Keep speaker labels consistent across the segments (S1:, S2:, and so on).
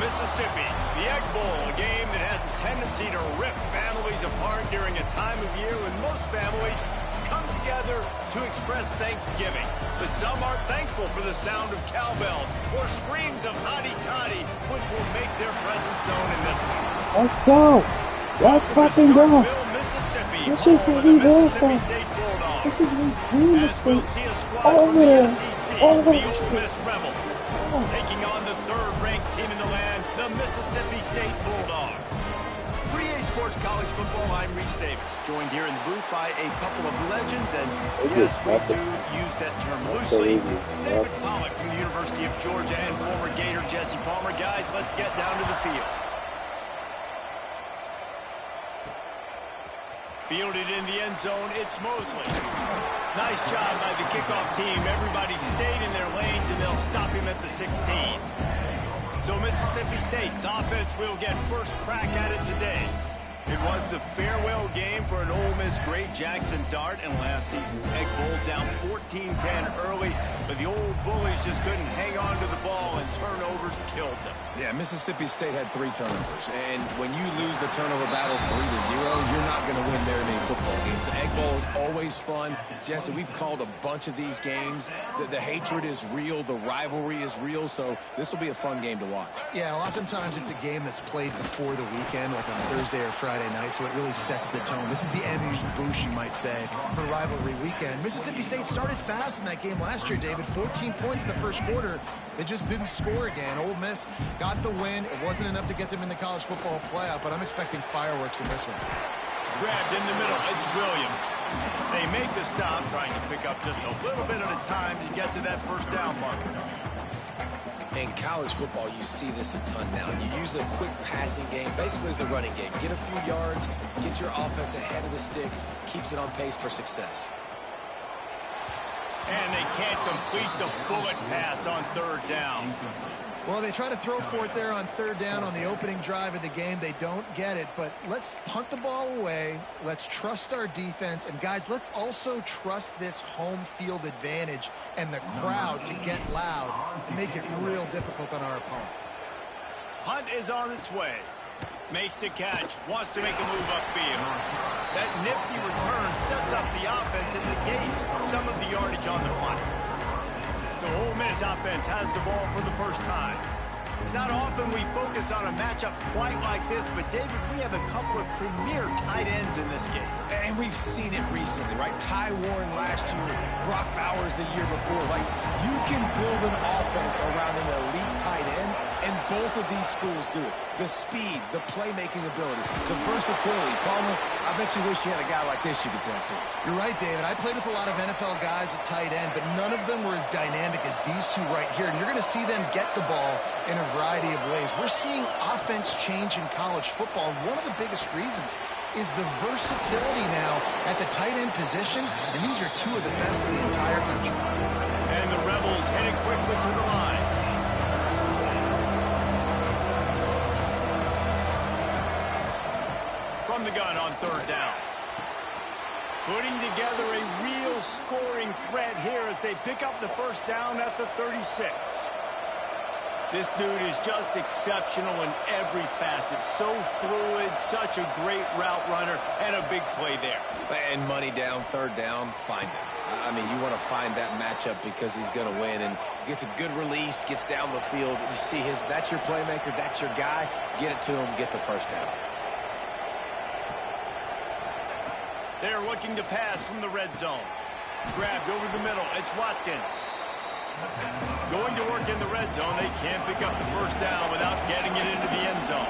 S1: Mississippi. The Egg Bowl, a game that has a tendency to rip families apart during a time of year when most families come together to express Thanksgiving. But some are thankful for the sound of cowbells or screams of hotty toddy, which will make their presence known in this one.
S2: Let's go. Let's fucking go.
S1: Mississippi.
S2: This is what we go for.
S1: State Bulldogs.
S2: This is what we
S1: As we'll see a squad
S2: over
S1: from the
S2: there.
S1: SEC,
S2: Over
S1: the Ole Miss Rebels, taking on the third-ranked team in the land, the Mississippi State Bulldogs. 3A Sports College Football, I'm Reese Davis, joined here in the booth by a couple of legends, and yes, we do use that term loosely. David Pollock from the University of Georgia and former Gator Jesse Palmer. Guys, let's get down to the field. Fielded in the end zone, it's Mosley. Nice job by the kickoff team. Everybody stayed in their lanes, and they'll stop him at the 16. So Mississippi State's offense will get first crack at it today. It was the farewell game for an Ole Miss great, Jackson Dart, in last season's Egg Bowl, down 14-10 early, but the old Bullies just couldn't hang on to the ball, and turnovers killed them.
S3: Yeah, Mississippi State had 3 turnovers, and when you lose the turnover battle 3-0, you're not going to win very many football games. The Egg Bowl is always fun. Jesse, we've called a bunch of these games. The hatred is real, the rivalry is real, so this will be a fun game to watch.
S4: Yeah, oftentimes it's a game that's played before the weekend, like on Thursday or Friday night, so it really sets the tone. This is the amuse-bouche, you might say, for rivalry weekend. Mississippi State started fast in that game last year, David. 14 points in the first quarter. They just didn't score again. Ole Miss got the win. It wasn't enough to get them in the college football playoff, but I'm expecting fireworks in this one.
S1: Grabbed in the middle, it's Williams. They make the stop, trying to pick up just a little bit at a time to get to that first down marker.
S5: In college football, you see this a ton now. You use a quick passing game, basically as the running game. Get a few yards, get your offense ahead of the sticks, keeps it on pace for success.
S1: And they can't complete the bullet pass on third down.
S4: Well, they try to throw for it there on third down on the opening drive of the game. They don't get it, but let's punt the ball away. Let's trust our defense. And, guys, let's also trust this home field advantage and the crowd to get loud and make it real difficult on our opponent.
S1: Punt is on its way. Makes the catch. Wants to make a move upfield. That nifty return sets up the offense and negates some of the yardage on the punt. So Ole Miss offense has the ball for the first time. It's not often we focus on a matchup quite like this, but David, we have a couple of premier tight ends in this game.
S3: And we've seen it recently, right? Ty Warren last year, Brock Bowers the year before. Like, you can build an offense around an elite tight end, and both of these schools do it. The speed, the playmaking ability, the versatility. Palmer, I bet you wish you had a guy like this you could throw to.
S4: You're right, David. I played with a lot of NFL guys at tight end, but none of them were as dynamic as these two right here. And you're going to see them get the ball in a variety of ways. We're seeing offense change in college football, and one of the biggest reasons is the versatility now at the tight end position, and these are two of the best in the entire country.
S1: And the Rebels heading quickly to the line. From the gun on third down. Putting together a real scoring threat here as they pick up the first down at the 36. This dude is just exceptional in every facet. So fluid, such a great route runner, and a big play there.
S5: And money down, third down, find him. I mean, you want to find that matchup because he's going to win, and gets a good release, gets down the field. You see that's your playmaker, that's your guy. Get it to him, get the first down.
S1: They're looking to pass from the red zone. Grabbed over the middle. It's Watkins. Going to work in the red zone. They can't pick up the first down without getting it into the end zone.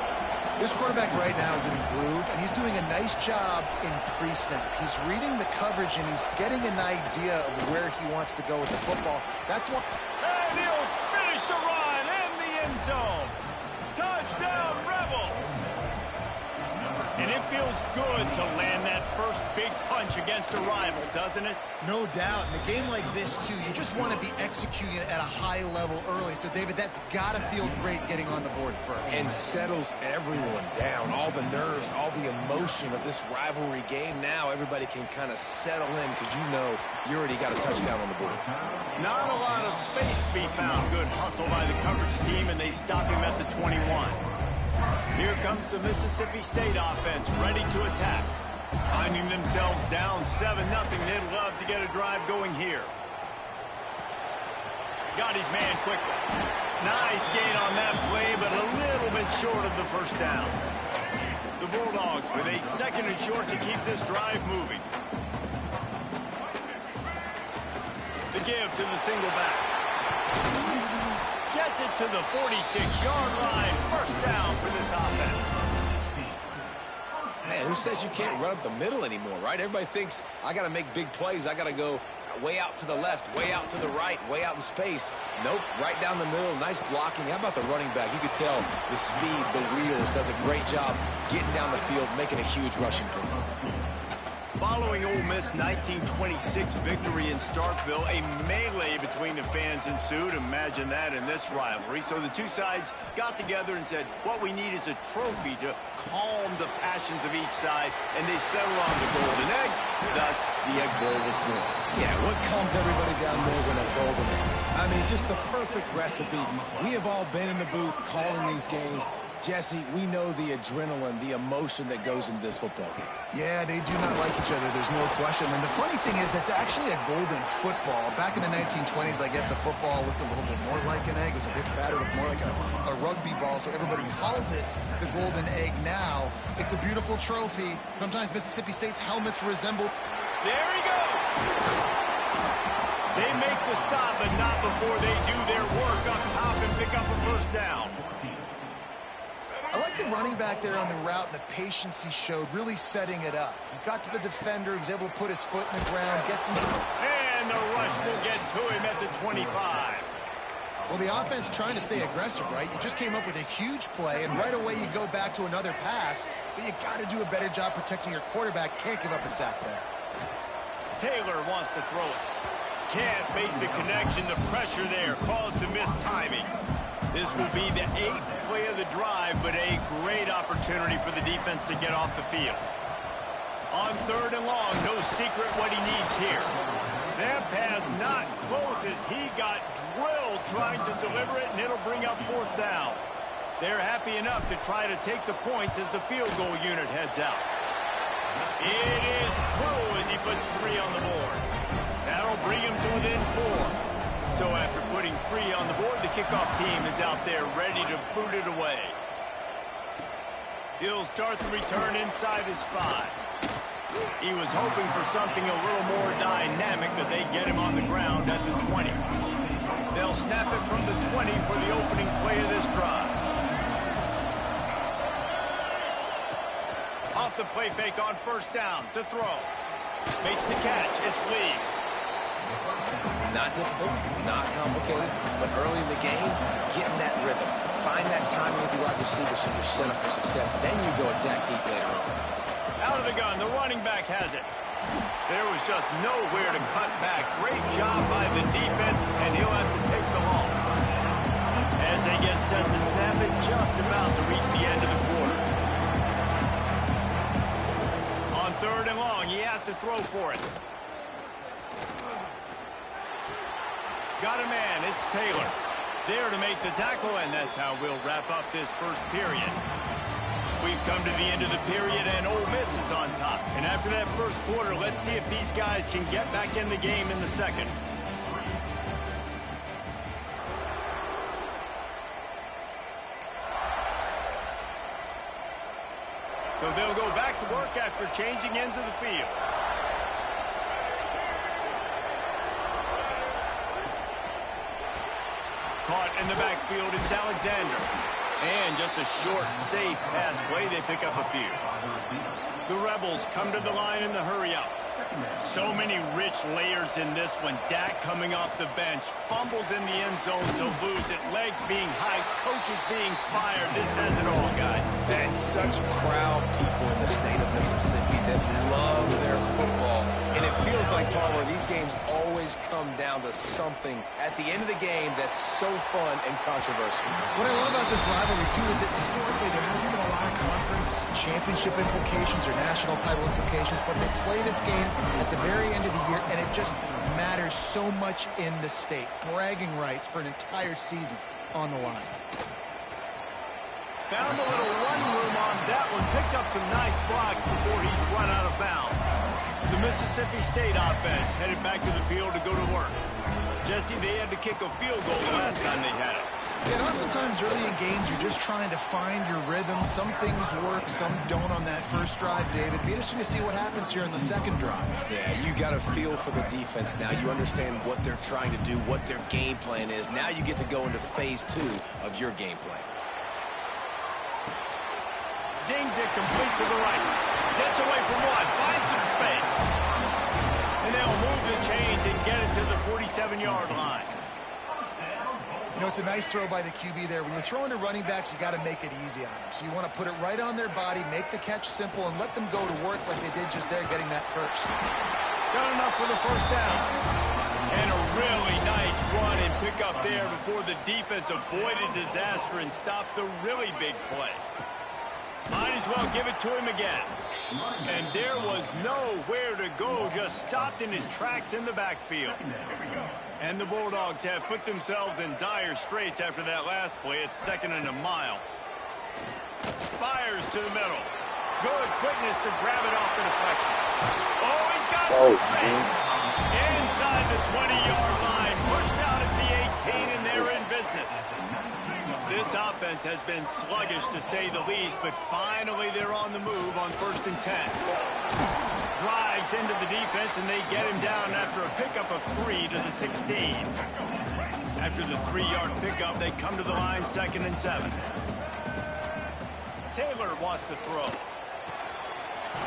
S4: This quarterback right now is in a groove, and he's doing a nice job in pre-snap. He's reading the coverage, and he's getting an idea of where he wants to go with the football. That's what.
S1: And he'll finish the run in the end zone. Touchdown, Rebels. And it feels good to land that first big punch against a rival, doesn't it?
S4: No doubt. In a game like this, too, you just want to be executing at a high level early. So, David, that's got to feel great getting on the board first.
S3: And settles everyone down. All the nerves, all the emotion of this rivalry game. Now everybody can kind of settle in because you know you already got a touchdown on the board.
S1: Not a lot of space to be found. Good hustle by the coverage team, and they stop him at the 21. Here comes the Mississippi State offense, ready to attack. Finding themselves down 7-0, they'd love to get a drive going here. Got his man quickly. Nice gain on that play, but a little bit short of the first down. The Bulldogs with a 2nd and short to keep this drive moving. The give to the single back. Gets it to the 46-yard line. First down for this offense.
S3: Man, who says you can't run up the middle anymore, right? Everybody thinks, I got to make big plays. I got to go way out to the left, way out to the right, way out in space. Nope, right down the middle. Nice blocking. How about the running back? You could tell the speed, the wheels, does a great job getting down the field, making a huge rushing play.
S1: Following Ole Miss' 1926 victory in Starkville, a melee between the fans ensued. Imagine that in this rivalry. So the two sides got together and said, what we need is a trophy to calm the passions of each side, and they settled on the golden egg. Thus, the Egg Bowl was born.
S3: Yeah, what calms everybody down more than a golden egg? I mean, just the perfect recipe. We have all been in the booth calling these games. Jesse, we know the adrenaline, the emotion that goes into this football game.
S4: Yeah, they do not like each other, there's no question. And the funny thing is, that's actually a golden football. Back in the 1920s, I guess the football looked a little bit more like an egg. It was a bit fatter, looked more like a rugby ball, so everybody calls it the golden egg now. It's a beautiful trophy. Sometimes Mississippi State's helmets resemble...
S1: There he goes! They make the stop, but not before they do their work up top and pick up a first down.
S4: I like the running back there on the route and the patience he showed, really setting it up. He got to the defender, he was able to put his foot in the ground, get some...
S1: And the rush will get to him at the 25.
S4: Well, the offense trying to stay aggressive, right? You just came up with a huge play, and right away you go back to another pass, but you got to do a better job protecting your quarterback. Can't give up a sack there.
S1: Taylor wants to throw it. Can't make the connection. The pressure there caused the missed timing. This will be the 8th play of the drive, but a great opportunity for the defense to get off the field. On 3rd and long, no secret what he needs here. That pass not close as he got drilled trying to deliver it, and it'll bring up 4th down. They're happy enough to try to take the points as the field goal unit heads out. It is true as he puts 3 on the board. That'll bring him to within 4. So after putting 3 on the board, the kickoff team is out there ready to boot it away. He'll start the return inside his 5. He was hoping for something a little more dynamic, but they get him on the ground at the 20. They'll snap it from the 20 for the opening play of this drive. Off the play fake on 1st down to throw. Makes the catch. It's Lee.
S3: Not difficult, not complicated, but early in the game, getting that rhythm. Find that timing with your wide receivers so you're set up for success. Then you go attack deep later on.
S1: Out of the gun, the running back has it. There was just nowhere to cut back. Great job by the defense, and he'll have to take the loss. As they get set to snap it, just about to reach the end of the quarter. On 3rd and long, he has to throw for it. Got a man, it's Taylor. There to make the tackle, and that's how we'll wrap up this first period. We've come to the end of the period, and Ole Miss is on top. And after that first quarter, let's see if these guys can get back in the game in the second. So they'll go back to work after changing ends of the field. Caught in the backfield, it's Alexander. And just a short, safe pass play, they pick up a few. The Rebels come to the line in the hurry-up. So many rich layers in this one. Dak coming off the bench, fumbles in the end zone to lose it, legs being hiked, coaches being fired. This has it all, guys.
S5: And such proud people in the state of Mississippi that love their football. And it feels like, Palmer, these games always come down to something at the end of the game that's so fun and controversial.
S4: What I love about this rivalry, too, is that historically there hasn't been a lot of conference championship implications or national title implications, but they play this game at the very end of the year, and it just matters so much in the state. Bragging rights for an entire season on the line.
S1: Found a little run room on that one. Picked up some nice blocks before he's run out of bounds. The Mississippi State offense headed back to the field to go to work. Jesse, they had to kick a field goal the last time they had it.
S4: And oftentimes early in games, you're just trying to find your rhythm. Some things work, some don't on that first drive, David. Be interesting to see what happens here in the second drive.
S5: Yeah, you got a feel for the defense now. You understand what they're trying to do, what their game plan is. Now you get to go into phase 2 of your game plan.
S1: Zings it complete to the right. Gets away from one. Finds some space. And they'll move the chains and get it to the 47-yard line.
S4: You know, it's a nice throw by the QB there. When you're throwing to running backs, you got to make it easy on them. So you want to put it right on their body, make the catch simple, and let them go to work like they did just there, getting that first.
S1: Got enough for the first down. And a really nice run and pick up there before the defense avoided disaster and stopped the really big play. Might as well give it to him again. And there was nowhere to go, just stopped in his tracks in the backfield. And the Bulldogs have put themselves in dire straits after that last play. It's 2nd and a mile. Fires to the middle. Good quickness to grab it off the deflection. Oh, he's got some space. Inside the 20-yard line. Pushed out at the 18, and they're in business. This offense has been sluggish, to say the least, but finally they're on the move on 1st and 10. Drives into the defense, and they get him down after a pickup of 3 to the 16. After the 3-yard pickup, they come to the line 2nd and 7. Taylor wants to throw.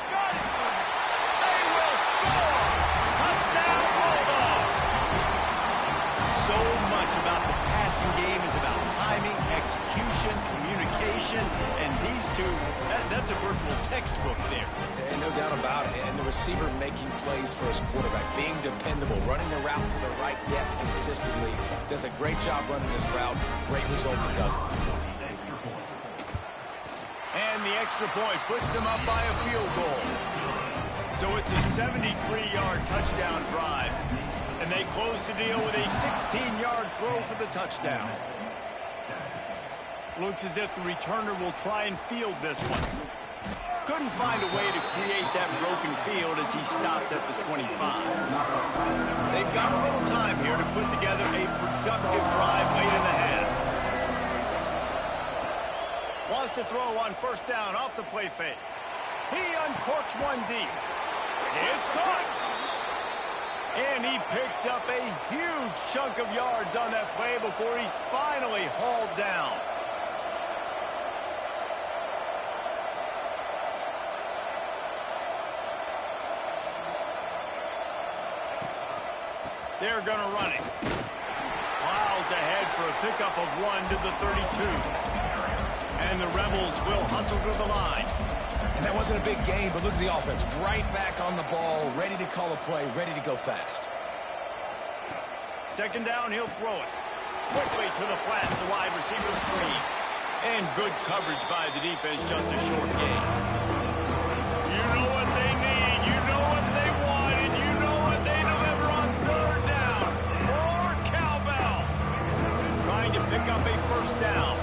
S1: Got it! They will score! Touchdown, Bulldogs! So much about the passing game is about timing, execution, communication, and these two, that's a virtual textbook there.
S5: And no doubt about it. And the receiver making plays for his quarterback, being dependable, running the route to the right depth consistently. Does a great job running his route. Great result because of it.
S1: And the extra point puts them up by a field goal. So it's a 73-yard touchdown drive. And they close the deal with a 16-yard throw for the touchdown. Looks as if the returner will try and field this one. Couldn't find a way to create that broken field as he stopped at the 25. They've got a little time here to put together a productive drive late in the half. Wants to throw on 1st down off the play fake. He uncorks one deep. It's caught. And he picks up a huge chunk of yards on that play before he's finally hauled down. They're going to run it. Plows ahead for a pickup of 1 to the 32. And the Rebels will hustle to the line.
S5: And that wasn't a big game, but look at the offense. Right back on the ball, ready to call a play, ready to go fast.
S1: 2nd down, he'll throw it. Quickly to the flat, the wide receiver screen. And good coverage by the defense, just a short gain. You know what they need, you know what they want, and you know what they deliver on 3rd down. More cowbell. Trying to pick up a 1st down.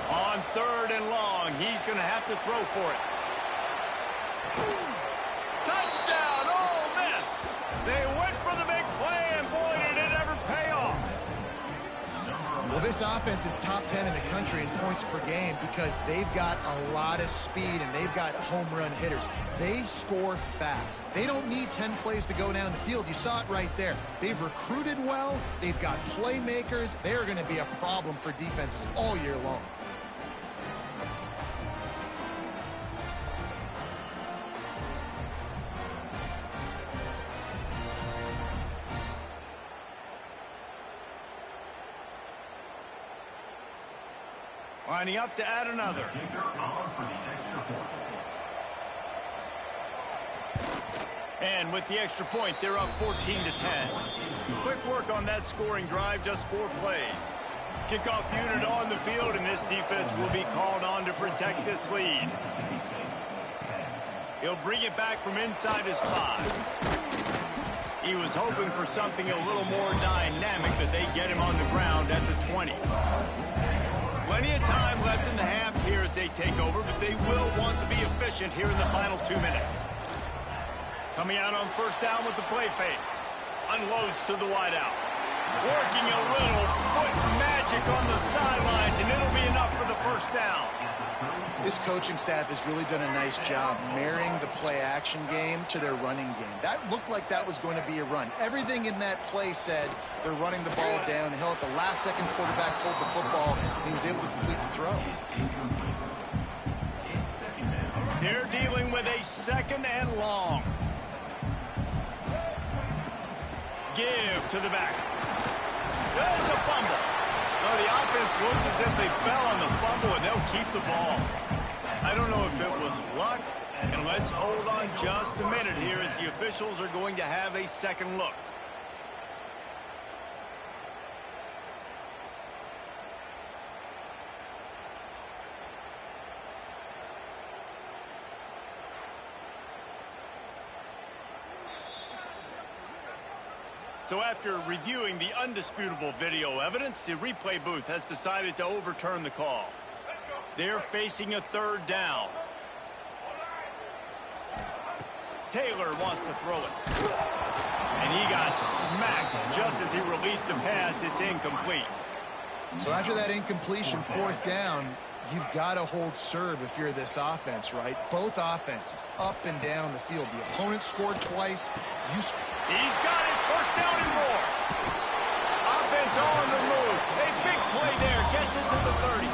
S1: On 3rd and long, he's going to have to throw for it. Touchdown, Ole Miss! They went for the big play, and boy, did it ever pay off.
S4: Well, this offense is top 10 in the country in points per game because they've got a lot of speed and they've got home run hitters. They score fast. They don't need 10 plays to go down the field. You saw it right there. They've recruited well. They've got playmakers. They're going to be a problem for defenses all year long.
S1: Lining up to add another. And with the extra point, they're up 14-10. Quick work on that scoring drive, just 4 plays. Kickoff unit on the field, and this defense will be called on to protect this lead. He'll bring it back from inside his 5. He was hoping for something a little more dynamic, that they get him on the ground at the 20. Plenty of time left in the half here as they take over, but they will want to be efficient here in the final 2 minutes. Coming out on first down with the play fake. Unloads to the wideout. Working a little foot magic on the sidelines, and it'll be enough for the first down.
S4: This coaching staff has really done a nice job marrying the play-action game to their running game. That looked like that was going to be a run. Everything in that play said they're running the ball downhill. At the last second, quarterback pulled the football, and he was able to complete the throw.
S1: They're dealing with a 2nd and long. Give to the back. It's a fumble. No, the offense looks as if they fell on the fumble, and they'll keep the ball. I don't know if it was luck, and let's hold on just a minute here as the officials are going to have a second look. So after reviewing the undisputable video evidence, the replay booth has decided to overturn the call. They're facing a 3rd down. Taylor wants to throw it. And he got smacked just as he released the pass. It's incomplete.
S4: So after that incompletion, 4th down, you've got to hold serve if you're this offense, right? Both offenses up and down the field. The opponent scored twice. He's
S1: got it. First down and more. Offense on the move. A big play there. Gets it to the 30.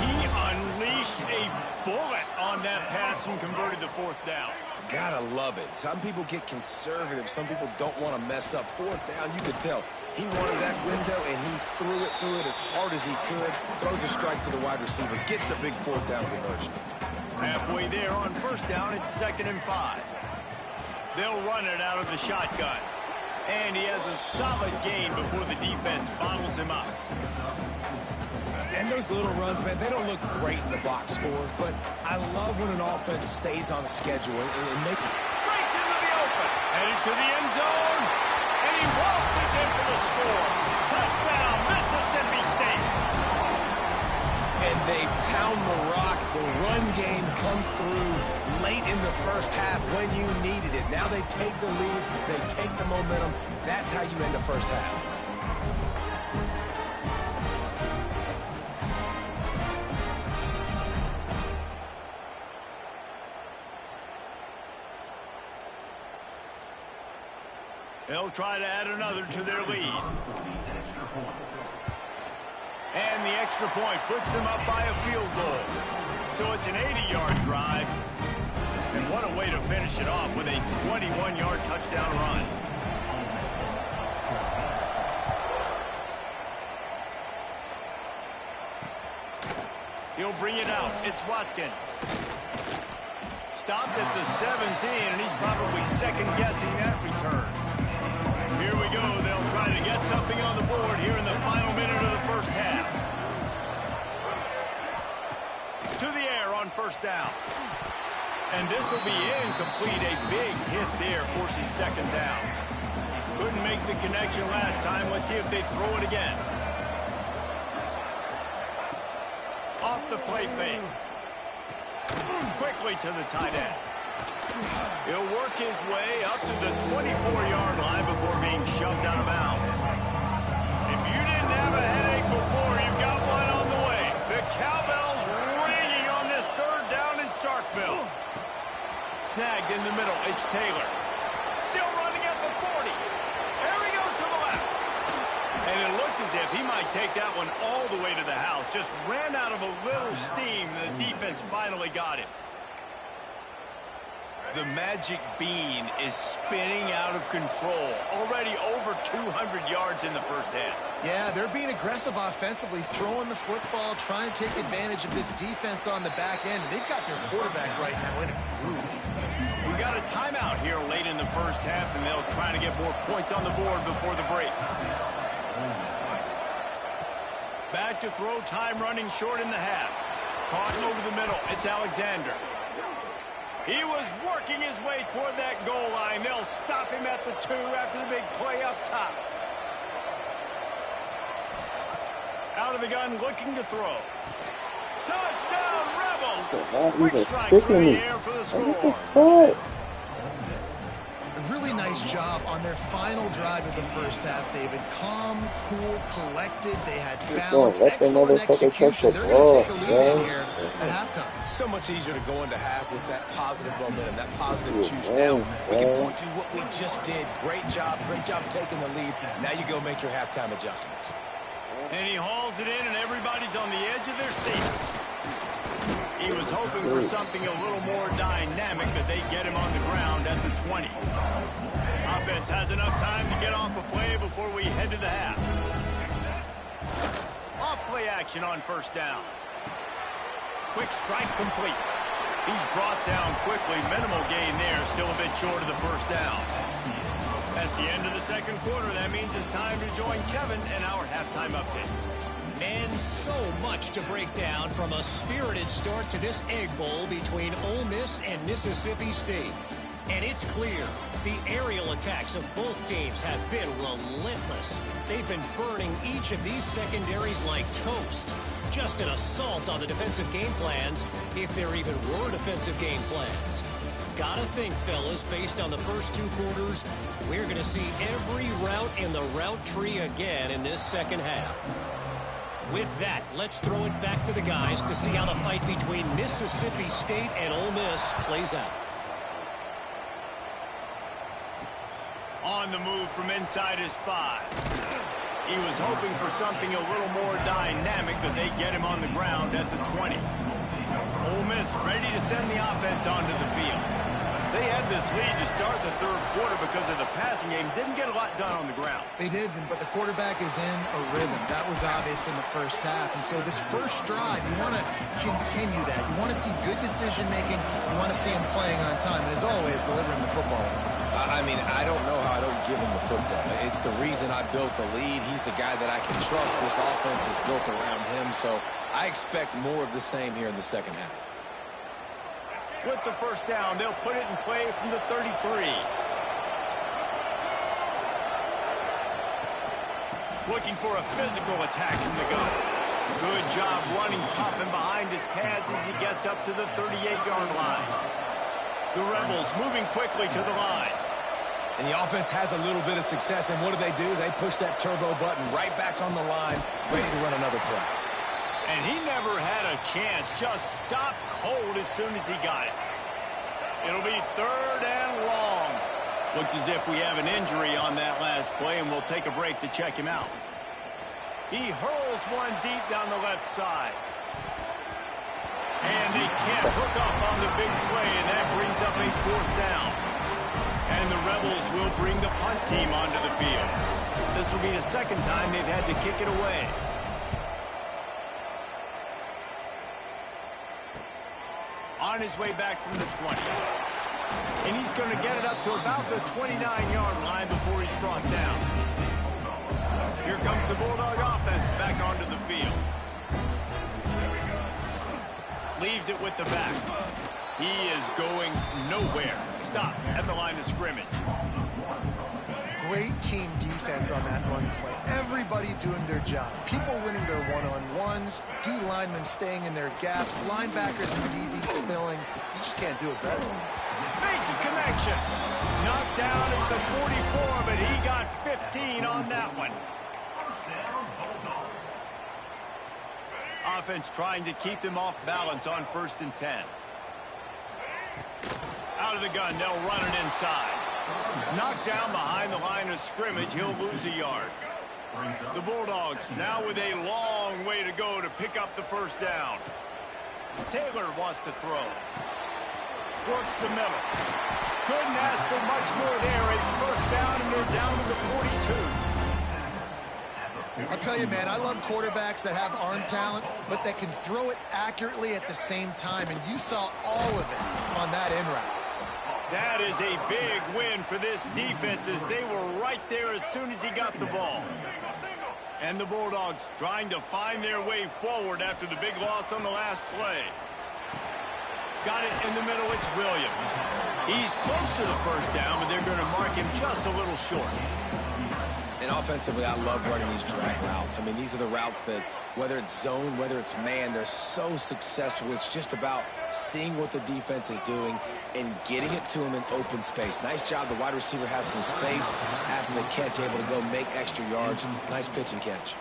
S1: He unleashed a bullet on that pass and converted the 4th down.
S5: Gotta love it. Some people get conservative. Some people don't want to mess up. 4th down, you could tell. He wanted that window, and he threw it as hard as he could. Throws a strike to the wide receiver. Gets the big 4th down conversion.
S1: Halfway there on first down, it's 2nd and 5. They'll run it out of the shotgun. And he has a solid gain before the defense bottles him up.
S5: And those little runs, man, they don't look great in the box score, but I love when an offense stays on schedule and breaks
S1: into the open. Headed to the end zone. And he waltzes in for the score. Touchdown, Mississippi State.
S5: And they pound the rock. The run game comes through late in the first half when you needed it. Now they take the lead. They take the momentum. That's how you end the first half.
S1: They'll try to add another to their lead. And the extra point puts them up by a field goal. So it's an 80-yard drive. And what a way to finish it off with a 21-yard touchdown run. He'll bring it out. It's Watkins. Stopped at the 17, and he's probably second-guessing that return. Here we go. They'll try to get something on the board here in the final minute of the first half. To the air on first down. And this will be incomplete. A big hit there forces 2nd down. Couldn't make the connection last time. Let's see if they throw it again. Off the play fake. Quickly to the tight end. He'll work his way up to the 24-yard line before being shoved out of bounds. If you didn't have a headache before, you've got one on the way. The cowbell's ringing on this 3rd down in Starkville. Snagged in the middle. It's Taylor. Still running at the 40. There he goes to the left. And it looked as if he might take that one all the way to the house. Just ran out of a little steam. The defense finally got him. The magic bean is spinning out of control. Already over 200 yards in the first half.
S4: Yeah, they're being aggressive offensively, throwing the football, trying to take advantage of this defense on the back end. They've got their quarterback right now in a groove.
S1: We got a timeout here late in the first half, and they'll try to get more points on the board before the break. Back to throw, time running short in the half. Caught over the middle. It's Alexander. He was working his way toward that goal line. They'll stop him at the 2 after the big play up top. Out of the gun, looking to throw. Touchdown, Rebels! Quick strike through the air for the score.
S4: A really nice job on their final drive of the first half, David. Calm, cool, collected. They had balance, excellent execution. They're going to take a lead in here at halftime.
S5: It's so much easier to go into half with that positive momentum, that positive juice. Now we can point to what we just did. Great job taking the lead. Now you go make your halftime adjustments.
S1: And he hauls it in, and everybody's on the edge of their seats. He was hoping for something a little more dynamic, but they get him on the ground at the 20. Offense has enough time to get off a play before we head to the half. Off play action on first down. Quick strike complete. He's brought down quickly. Minimal gain there, still a bit short of the first down. That's the end of the second quarter. That means it's time to join Kevin and our halftime update.
S6: And so much to break down from a spirited start to this Egg Bowl between Ole Miss and Mississippi State. And it's clear, the aerial attacks of both teams have been relentless. They've been burning each of these secondaries like toast. Just an assault on the defensive game plans, if there even were defensive game plans. Gotta think, fellas, based on the first 2 quarters, we're going to see every route in the route tree again in this second half. With that, let's throw it back to the guys to see how the fight between Mississippi State and Ole Miss plays out.
S1: On the move from inside his 5. He was hoping for something a little more dynamic, but they get him on the ground at the 20. Ole Miss ready to send the offense onto the field. They had this lead to start the third quarter because of the passing game. Didn't get a lot done on the ground.
S4: They did, but the quarterback is in a rhythm. That was obvious in the first half. And so this first drive, you want to continue that. You want to see good decision-making. You want to see him playing on time. And as always, delivering the football.
S5: I mean, I don't know how I don't give him the football. It's the reason I built the lead. He's the guy that I can trust. This offense is built around him. So I expect more of the same here in the second half.
S1: With the first down, they'll put it in play from the 33. Looking for a physical attack from the gun. Good job running tough and behind his pads as he gets up to the 38-yard line. The Rebels moving quickly to the line.
S5: And the offense has a little bit of success, and what do? They push that turbo button right back on the line, ready to run another play.
S1: And he never had a chance. Just stopped cold as soon as he got it. It'll be 3rd and long. Looks as if we have an injury on that last play, and we'll take a break to check him out. He hurls one deep down the left side. And they can't hook up on the big play, and that brings up a 4th down. And the Rebels will bring the punt team onto the field. This will be the second time they've had to kick it away. On his way back from the 20. And he's going to get it up to about the 29-yard line before he's brought down. Here comes the Bulldog offense back onto the field. Leaves it with the back. He is going nowhere. Stop at the line of scrimmage.
S4: Great team defense on that run play. Everybody doing their job. People winning their one-on-ones. D linemen staying in their gaps. Linebackers and DBs filling. You just can't do it better.
S1: Makes a connection. Knocked down at the 44, but he got 15 on that one. Offense trying to keep them off balance on 1st and 10. Out of the gun, they'll run it inside. Knocked down behind the line of scrimmage, he'll lose a yard. The Bulldogs now with a long way to go to pick up the first down. Taylor wants to throw. Works the middle. Couldn't ask for much more there. A first down, and they're down to the 42.
S4: I'll tell you, man, I love quarterbacks that have arm talent, but that can throw it accurately at the same time, and you saw all of it on that in route.
S1: That is a big win for this defense as they were right there as soon as he got the ball. And the Bulldogs trying to find their way forward after the big loss on the last play. Got it in the middle, it's Williams. He's close to the first down, but they're going to mark him just a little short.
S5: And offensively, I love running these drag routes. I mean, these are the routes that, whether it's zone, whether it's man, they're so successful. It's just about seeing what the defense is doing and getting it to him in open space. Nice job. The wide receiver has some space after the catch, able to go make extra yards. Nice pitch and catch.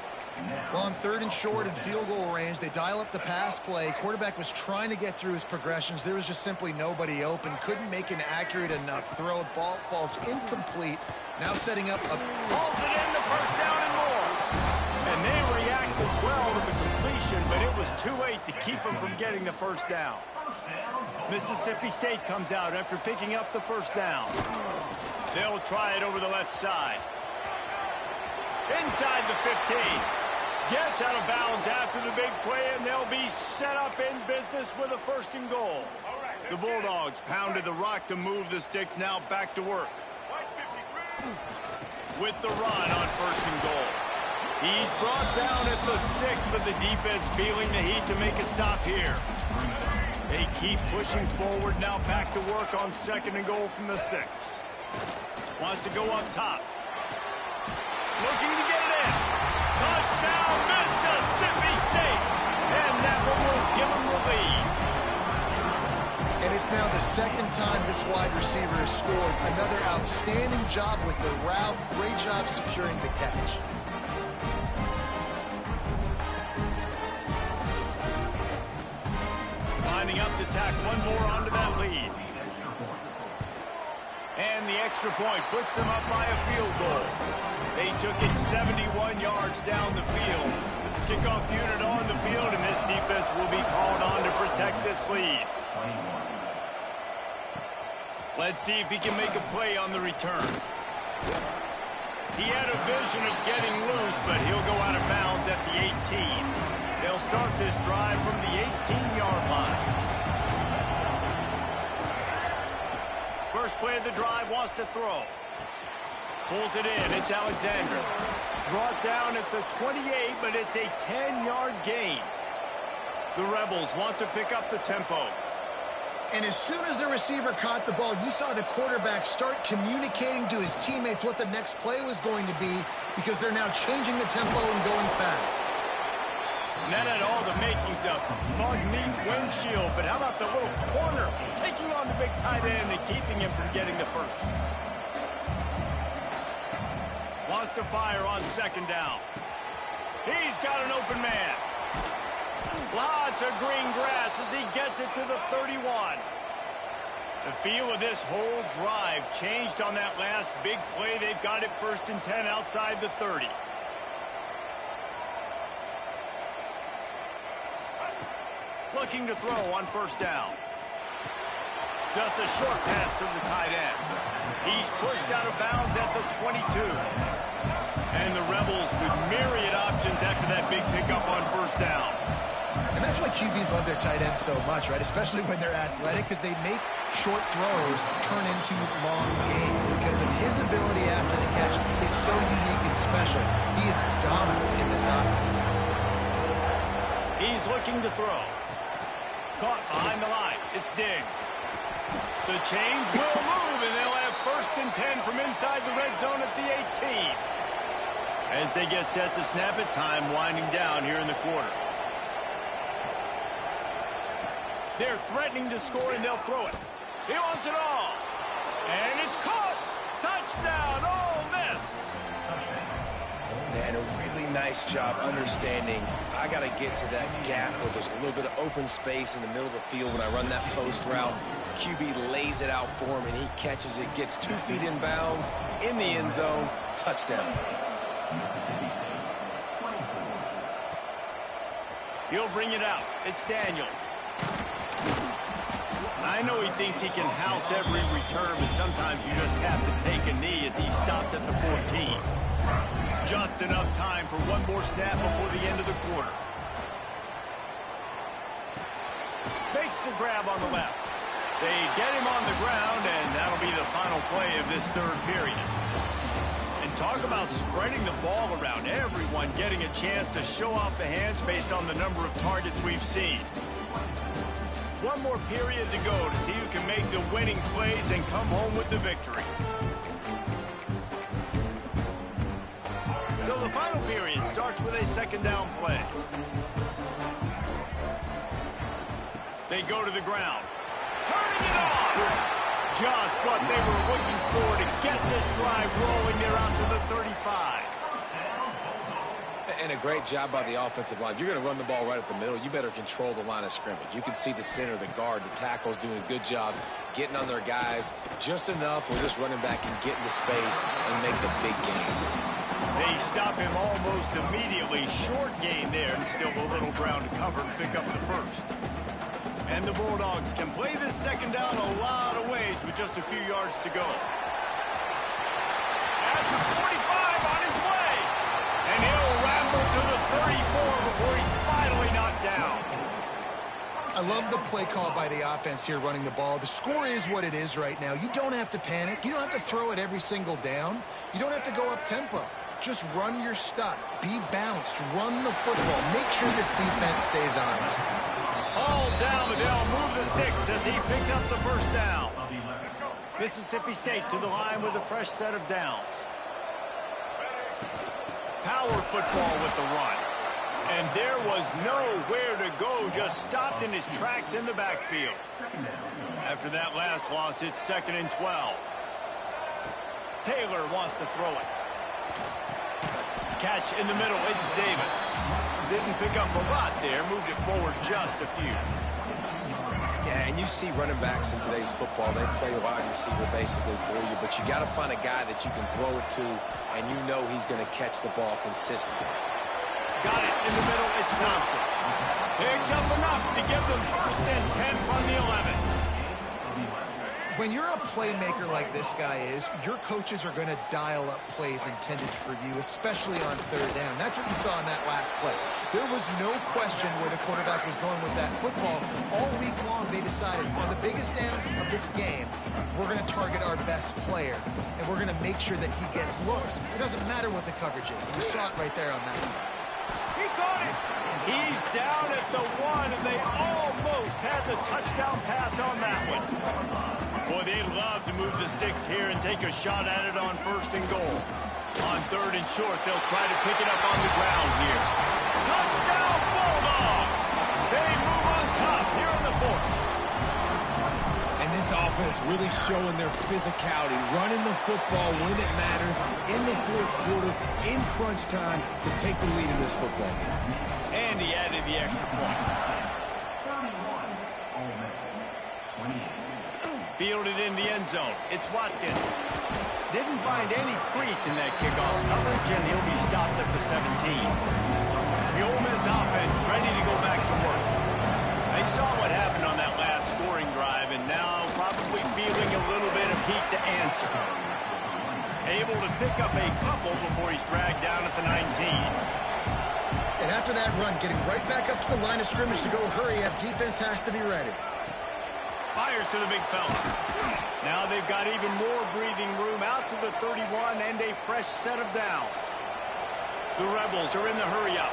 S4: Well, on 3rd and short and field goal range, they dial up the pass play. Quarterback was trying to get through his progressions. There was just simply nobody open. Couldn't make an accurate enough throw. Ball falls incomplete. Now setting up a...
S1: Pulls it in, the first down and more. And they reacted well to the completion, but it was too late to keep them from getting the first down. Mississippi State comes out after picking up the first down. They'll try it over the left side. Inside the 15. Gets out of bounds after the big play, and they'll be set up in business with a 1st and goal. The Bulldogs pounded the rock to move the sticks, now back to work. With the run on 1st and goal. He's brought down at the 6, but the defense feeling the heat to make a stop here. They keep pushing forward, now back to work on 2nd and goal from the 6. Wants to go up top. Looking to get it in. Touchdown, Mississippi State. And that one will give them the lead.
S4: And it's now the 2nd time this wide receiver has scored. Another outstanding job with the route. Great job securing the catch.
S1: Lining up to tack one more onto that lead. And the extra point puts them up by a field goal. They took it 71 yards down the field. Kickoff unit on the field, and this defense will be called on to protect this lead. Let's see if he can make a play on the return. He had a vision of getting loose, but he'll go out of bounds at the 18. They'll start this drive from the 18-yard line. First play of the drive, wants to throw. Pulls it in, it's Alexander. Brought down at the 28, but it's a 10-yard gain. The Rebels want to pick up the tempo.
S4: And as soon as the receiver caught the ball, you saw the quarterback start communicating to his teammates what the next play was going to be, because they're now changing the tempo and going fast.
S1: And that had all the makings of bug meat windshield, but how about the little corner taking on the big tight end and keeping him from getting the first? Wants to fire on 2nd down. He's got an open man. Lots of green grass as he gets it to the 31. The feel of this whole drive changed on that last big play. They've got it 1st and 10 outside the 30. Looking to throw on 1st down. Just a short pass to the tight end. He's pushed out of bounds at the 22. And the Rebels with myriad options after that big pickup on 1st down.
S4: And that's why QBs love their tight ends so much, right? Especially when they're athletic, because they make short throws turn into long gains. Because of his ability after the catch, it's so unique and special. He is dominant in this offense.
S1: He's looking to throw. Caught behind the line. It's Diggs. The change will move, and they'll have 1st and 10 from inside the red zone at the 18. As they get set to snap it, time winding down here in the quarter. They're threatening to score, and they'll throw it. He wants it all. And it's caught. Touchdown, Ole Miss.
S5: And a really nice job understanding I got to get to that gap where there's a little bit of open space in the middle of the field when I run that post route. QB lays it out for him, and he catches it, gets 2 feet in bounds, in the end zone, touchdown. He'll bring it out. It's Daniels.
S1: I know he thinks he can house every return, but sometimes you just have to take a knee as he stopped at the 14. Just enough time for one more snap before the end of the quarter. Makes the grab on the left. They get him on the ground, and that'll be the final play of this third period. And talk about spreading the ball around, everyone getting a chance to show off the hands based on the number of targets we've seen. One more period to go to see who can make the winning plays and come home with the victory. So the final period starts with a second down play. They go to the ground. Turning it on! Just what they were looking for to get this drive rolling there out to the 35.
S5: And a great job by the offensive line. If you're going to run the ball right at the middle, you better control the line of scrimmage. You can see the center, the guard, the tackles doing a good job getting on their guys just enough where this running back can get into space and make the big game.
S1: They stop him almost immediately. Short gain there, and still a little ground to cover to pick up the first. And the Bulldogs can play this second down a lot of ways with just a few yards to go. At the 45 on his way. And he'll ramble to the 34 before he's finally knocked down.
S4: I love the play call by the offense here running the ball. The score is what it is right now. You don't have to panic. You don't have to throw it every single down. You don't have to go up tempo. Just run your stuff. Be balanced. Run the football. Make sure this defense stays honest.
S1: All down, but they'll move the sticks as he picks up the first down. Mississippi State to the line with a fresh set of downs. Power football with the run. And there was nowhere to go, just stopped in his tracks in the backfield. After that last loss, it's 2nd and 12. Taylor wants to throw it. Catch in the middle, it's Davis. Didn't pick up a lot there, moved it forward just a few.
S5: Yeah, and you see running backs in today's football, they play wide receiver basically for you, but you got to find a guy that you can throw it to, and you know he's going to catch the ball consistently.
S1: Got it in the middle, it's Thompson. Picks up enough to give them 1st and 10 from the 11.
S4: When you're a playmaker like this guy is, your coaches are going to dial up plays intended for you, especially on 3rd down. That's what you saw in that last play. There was no question where the quarterback was going with that football. All week long, they decided on the biggest downs of this game, we're going to target our best player, and we're going to make sure that he gets looks. It doesn't matter what the coverage is. You saw it right there on that one.
S1: He caught it. He's down at the 1, and they almost had the touchdown pass on that one. Boy, they love to move the sticks here and take a shot at it on 1st and goal. On 3rd and short, they'll try to pick it up on the ground here. Touchdown, Bulldogs! They move on top here in the 4th.
S3: And this offense really showing their physicality, running the football when it matters, in the 4th quarter, in crunch time, to take the lead in this football game.
S1: And he added the extra point. Fielded in the end zone. It's Watkins. Didn't find any crease in that kickoff coverage, and he'll be stopped at the 17. The Ole Miss offense ready to go back to work. They saw what happened on that last scoring drive, and now probably feeling a little bit of heat to answer. Able to pick up a couple before he's dragged down at the 19.
S4: And after that run, getting right back up to the line of scrimmage to go hurry up, defense has to be ready.
S1: Fires to the big fella. Now they've got even more breathing room out to the 31 and a fresh set of downs. The Rebels are in the hurry-up.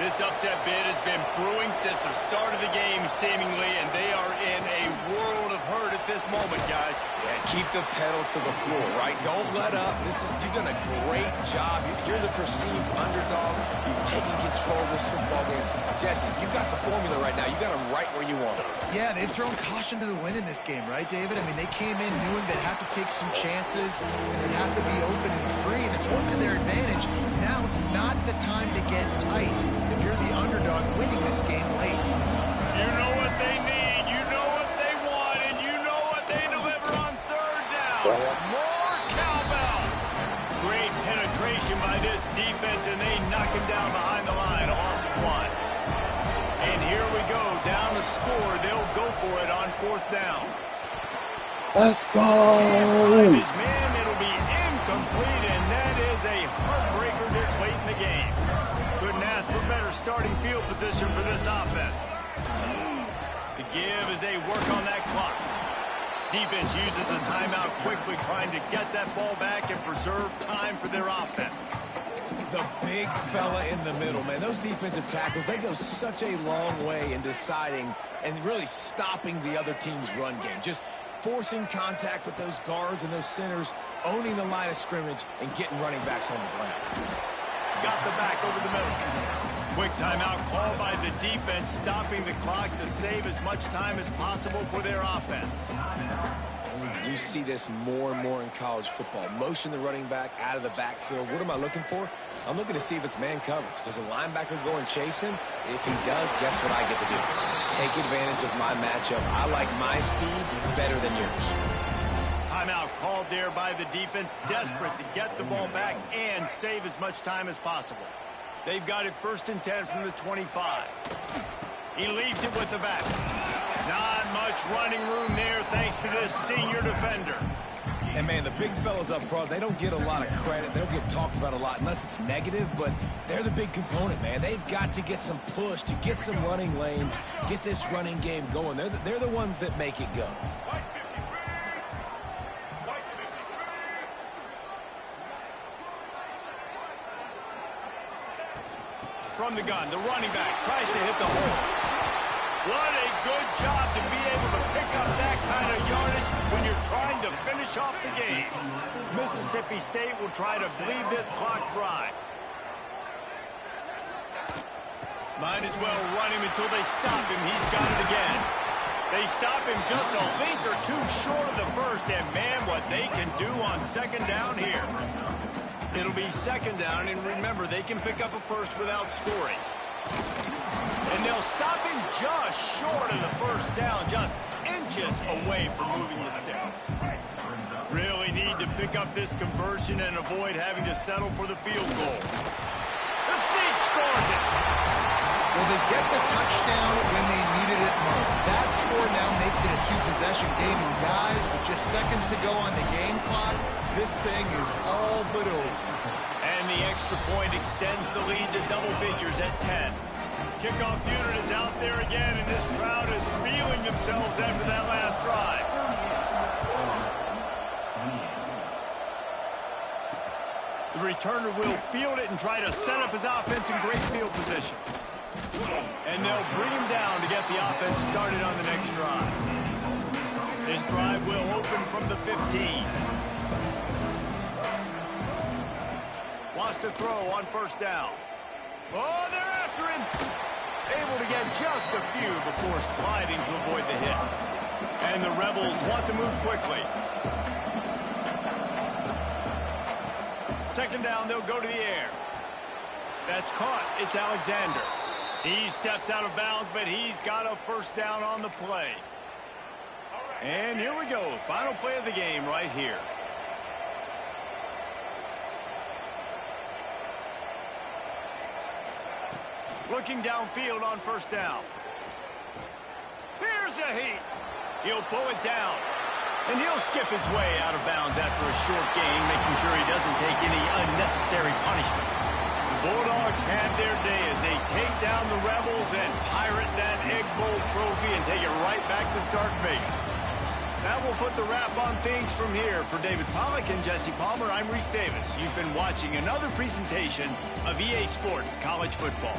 S1: This upset bid has been brewing since the start of the game, seemingly, and they are in a world of hurt at this moment, guys.
S5: Yeah, keep the pedal to the floor, right? Don't let up. You've done a great job. You're the perceived underdog. You've taken control of this football game. Jesse, you've got the formula right now. You got them right where you want them.
S4: Yeah, they've thrown caution to the wind in this game, right, David? I mean, they came in knowing they'd have to take some chances, and they'd have to be open and free, and it's worked to their advantage. Now it's not the time to get tight if you're the underdog winning this game late.
S1: You know what they need, you know what they want, and you know what they deliver on 3rd down. More cowbell. Great penetration by this defense, and they knock him down behind the line. A loss of 1. And here we go, down to score score, they'll go for it on 4th down.
S2: Let's go.
S1: Find his man, it'll be incomplete, and that is a heartbreaker this late in the game. Couldn't ask for better starting field position for this offense. The give as they work on that clock. Defense uses a timeout quickly, trying to get that ball back and preserve time for their offense.
S3: The big fella in the middle, man. Those defensive tackles, they go such a long way in deciding and really stopping the other team's run game. Just forcing contact with those guards and those centers, owning the line of scrimmage, and getting running backs on the ground.
S1: Got the back over the middle. Quick timeout called by the defense, stopping the clock to save as much time as possible for their offense.
S5: You see this more and more in college football. Motion the running back out of the backfield. What am I looking for? I'm looking to see if it's man coverage. Does a linebacker go and chase him? If he does, guess what I get to do? Take advantage of my matchup. I like my speed better than yours.
S1: Timeout called there by the defense, desperate to get the ball back and save as much time as possible. They've got it 1st and 10 from the 25. He leaves it with the back. Not much running room there thanks to this senior defender.
S3: And, man, the big fellas up front, they don't get a lot of credit. They don't get talked about a lot unless it's negative, but they're the big component, man. They've got to get some push, to get some running lanes, get this running game going. They're the ones that make it go.
S1: From the gun, the running back tries to hit the hole. What a good job to be able to pick up that kind of yardage when you're trying to finish off the game. Mississippi State will try to bleed this clock dry. Might as well run him until they stop him. He's got it again. They stop him just a length or two short of the first, and man, what they can do on 2nd down here. It'll be 2nd down, and remember, they can pick up a first without scoring. And they'll stop him just short of the 1st down, just inches away from moving the sticks. Really need to pick up this conversion and avoid having to settle for the field goal. The State scores it.
S4: Well, they get the touchdown when they needed it most. That score now makes it a 2-possession game. And guys, with just seconds to go on the game clock, this thing is all but over.
S1: And the extra point extends the lead to double figures at 10. Kickoff unit is out there again, and this crowd is feeling themselves after that last drive. The returner will field it and try to set up his offense in great field position. And they'll bring him down to get the offense started on the next drive. This drive will open from the 15. Wants to throw on 1st down. Oh, they're after him. Able to get just a few before sliding to avoid the hits. And the Rebels want to move quickly. 2nd down, they'll go to the air. That's caught. It's Alexander. He steps out of bounds, but he's got a 1st down on the play. And here we go. Final play of the game right here. Looking downfield on 1st down. Here's a heat. He'll pull it down. And he'll skip his way out of bounds after a short gain, making sure he doesn't take any unnecessary punishment. The Bulldogs have their day as they take down the Rebels and pirate that Egg Bowl trophy and take it right back to Stark Vegas. That will put the wrap on things from here. For David Pollack and Jesse Palmer, I'm Reese Davis. You've been watching another presentation of EA Sports College Football.